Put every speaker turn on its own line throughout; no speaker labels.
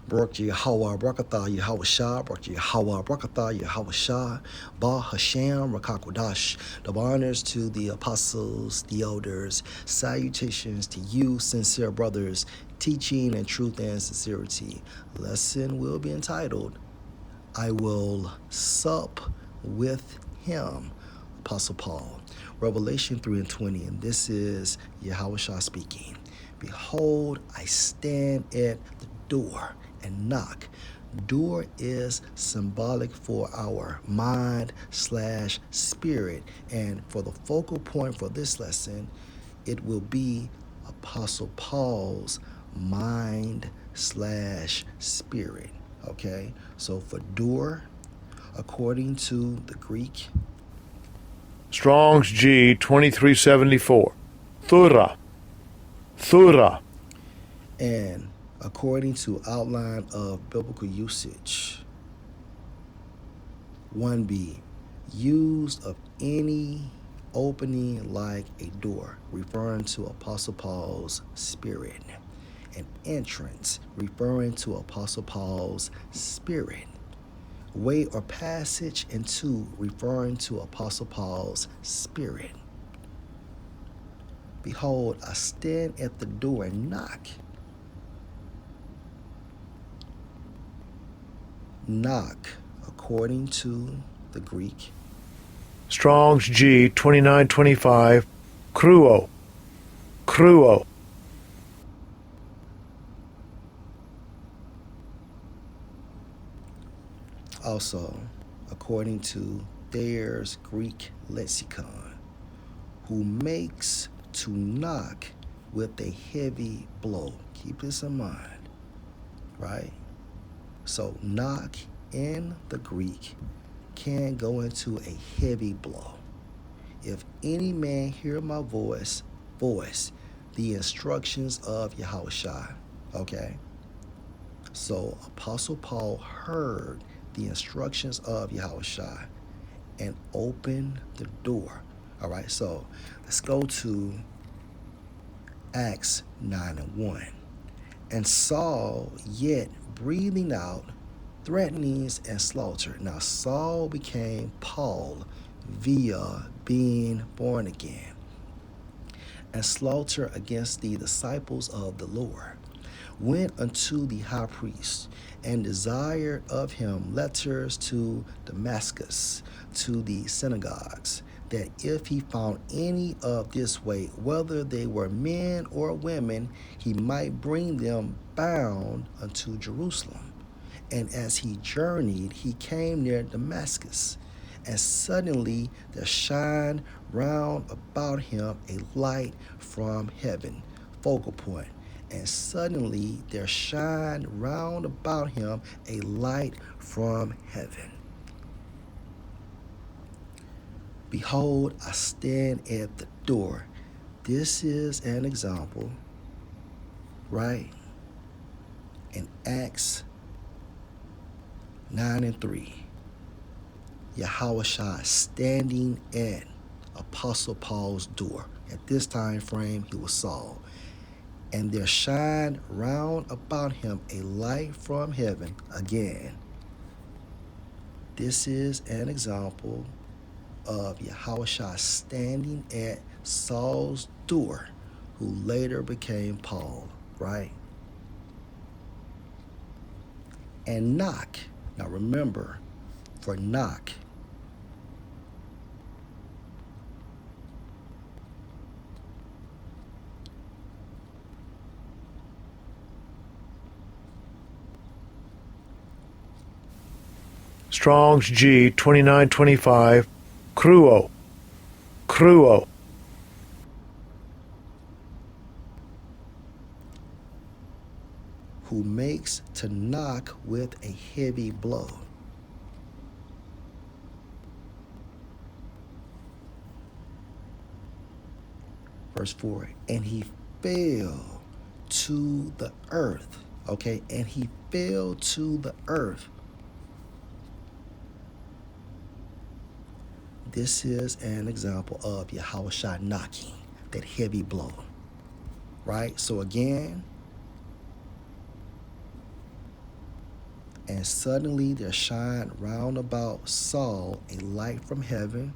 Barak Yahweh, Barakatah Yahweh Shah, Barak Yahweh, Barakatah Yahweh Shah, Ba Hashem, Rakakwadash. The honors to the apostles, the elders, salutations to you, sincere brothers, teaching in truth and sincerity. Lesson will be entitled, I will sup with him, Apostle Paul. Revelation 3:20, and this is Yahweh Shah speaking. Behold, I stand at the door and knock. Door is symbolic for our mind/spirit. And for the focal point for this lesson, it will be Apostle Paul's mind/spirit. Okay, so for door, according to the Greek,
Strong's G 2374. Thura. Thura.
and according to outline of biblical usage, 1b, used of any opening like a door, referring to Apostle Paul's spirit, and entrance, referring to Apostle Paul's spirit, way or passage into, referring to Apostle Paul's spirit. Behold, I stand at the door and knock. Knock, according to the Greek,
Strong's G 2925. Cruo. Cruo.
also according to Thayer's Greek lexicon, who makes to knock with a heavy blow. Keep this in mind, right? So knock in the Greek can go into a heavy blow. If any man hear my voice, the instructions of Yahushua. Okay? So Apostle Paul heard the instructions of Yahushua and opened the door. All right, so let's go to Acts 9:1. And Saul, yet breathing out threatenings and slaughter. Now Saul became Paul via being born again, and slaughter against the disciples of the Lord, went unto the high priest and desired of him letters to Damascus, to the synagogues, that if he found any of this way, whether they were men or women, he might bring them bound unto Jerusalem. And as he journeyed, he came near Damascus, and suddenly there shined round about him a light from heaven. Focal point. And suddenly there shined round about him a light from heaven. Behold, I stand at the door. This is an example, right? In Acts 9:3, Yahushua standing at Apostle Paul's door. At this time frame, he was Saul. And there shined round about him a light from heaven. Again, this is an example of Yahushua standing at Saul's door, who later became Paul, right? And knock. Now remember, for knock,
Strong's G 2925. Cruo. Cruo.
who makes to knock with a heavy blow. Verse 4, and he fell to the earth. Okay, and he fell to the earth. This is an example of Yahushua knocking, that heavy blow, right? So again, And suddenly there shined round about Saul a light from heaven.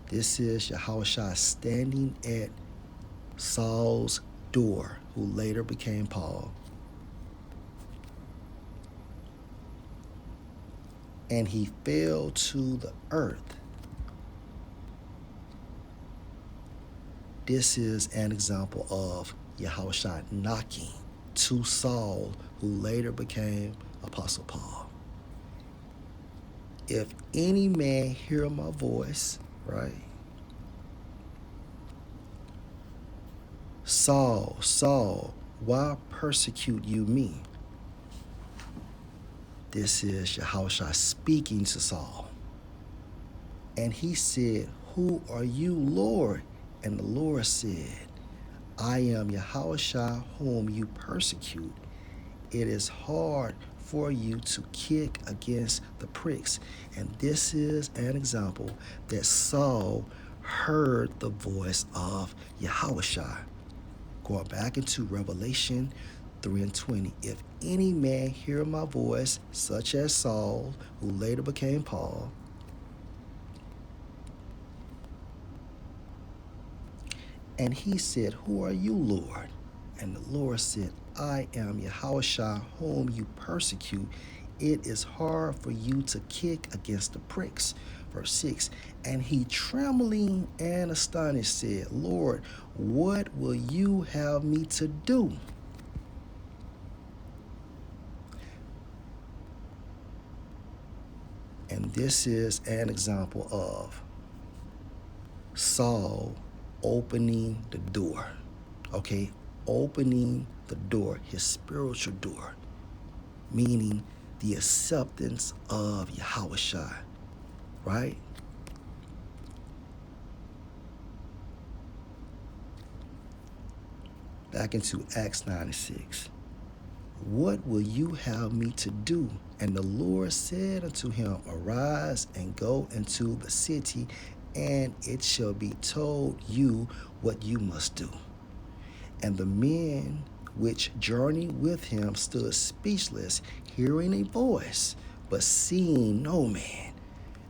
This is Yahushua standing at Saul's door, who later became Paul. And he fell to the earth. This is an example of Yahushua knocking to Saul, who later became Apostle Paul. If any man hear my voice, right? Saul, Saul, why persecute you me? This is Yahushua speaking to Saul. And he said, who are you, Lord? And the Lord said, I am Yahushua whom you persecute. It is hard for you to kick against the pricks. And this is an example that Saul heard the voice of Yahushua. Going back into Revelation 3:20. If any man hear my voice, such as Saul, who later became Paul, and he said, who are you, Lord? And the Lord said, I am Yahushua whom you persecute. It is hard for you to kick against the pricks. Verse 6, and he trembling and astonished said, Lord, what will you have me to do? And this is an example of Saul opening the door, okay? Opening the door, his spiritual door, meaning the acceptance of Yahushua, right? Back into Acts 9:6. What will you have me to do? And the Lord said unto him, arise and go into the city, and it shall be told you what you must do. And the men which journeyed with him stood speechless, hearing a voice, but seeing no man.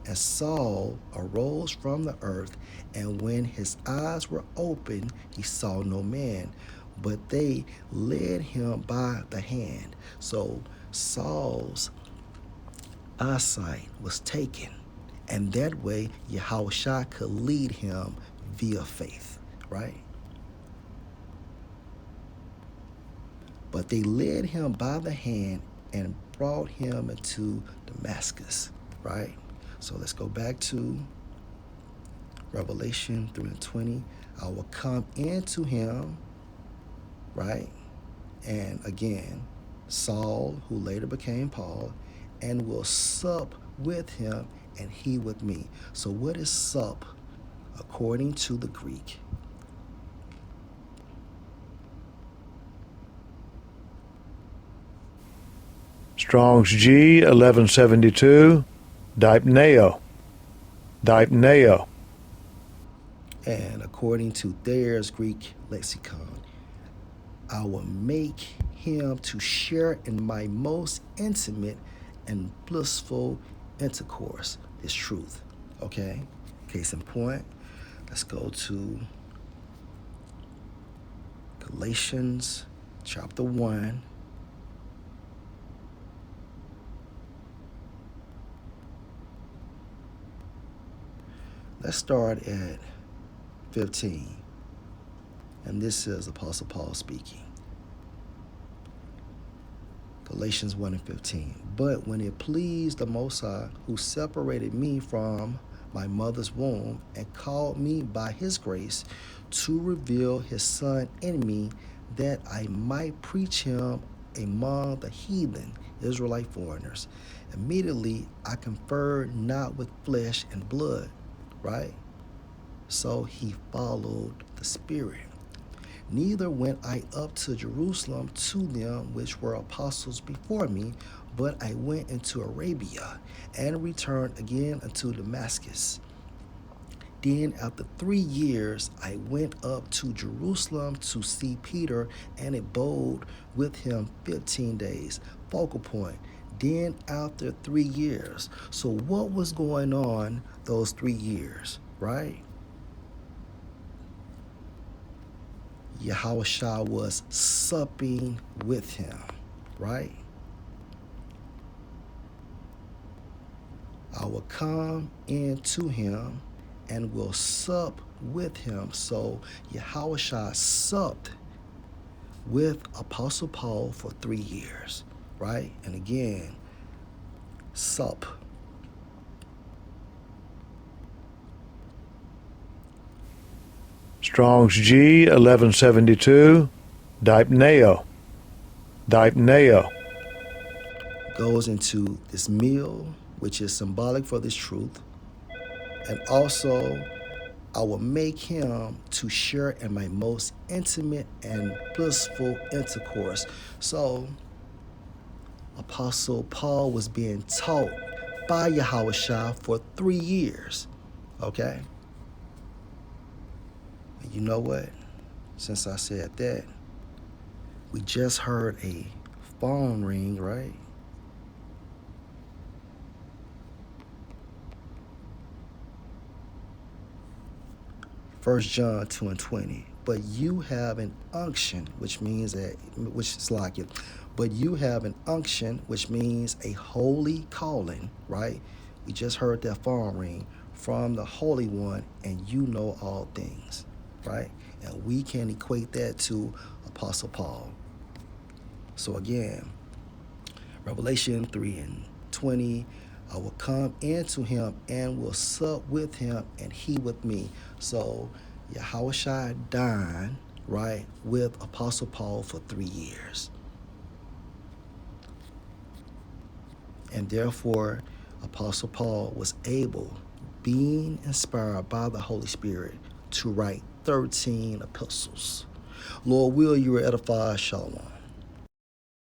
And Saul arose from the earth, and when his eyes were opened, he saw no man, but they led him by the hand. So Saul's eyesight was taken, and that way Yahushua could lead him via faith, right? But they led him by the hand and brought him into Damascus, right? So let's go back to Revelation 3:20. I will come into him, right? And again, Saul, who later became Paul, and will sup with him and he with me. So what is sup according to the Greek?
Strong's G 1172, Dipneo, Dipneo.
And according to Thayer's Greek lexicon, I will make him to share in my most intimate and blissful intercourse, this truth. Okay? Case in point, let's go to Galatians chapter 1. Let's start at 15. And this is Apostle Paul speaking. Galatians 1:15. But when it pleased the Most High, who separated me from my mother's womb and called me by his grace to reveal his Son in me, that I might preach him among the heathen, Israelite foreigners. Immediately I conferred not with flesh and blood, right? So he followed the Spirit. Neither went I up to Jerusalem to them which were apostles before me, but I went into Arabia and returned again unto Damascus. Then after 3 years, I went up to Jerusalem to see Peter and abode with him 15 days. Focal point. Then after 3 years. So what was going on those 3 years, right? Yahushua was supping with him, right? I will come into him and will sup with him. So Yahushua supped with Apostle Paul for 3 years, right? And again, sup.
Strong's G 1172, Dipneo. Dipneo.
Goes into this meal, which is symbolic for this truth. And also, I will make him to share in my most intimate and blissful intercourse. So, Apostle Paul was being taught by Yahushua for 3 years, okay? And you know what? Since I said that, we just heard a phone ring, right? First John 2:20. But you have an unction, which is like it. But you have an unction, which means a holy calling, right? We just heard that phone ring from the Holy One, and you know all things, right? And we can equate that to Apostle Paul. So again, Revelation 3:20, I will come into him and will sup with him and he with me. So Yahushua dined, right, with Apostle Paul for 3 years. And therefore, Apostle Paul was able, being inspired by the Holy Spirit, to write 13 epistles. Lord, will you edify? Shalom.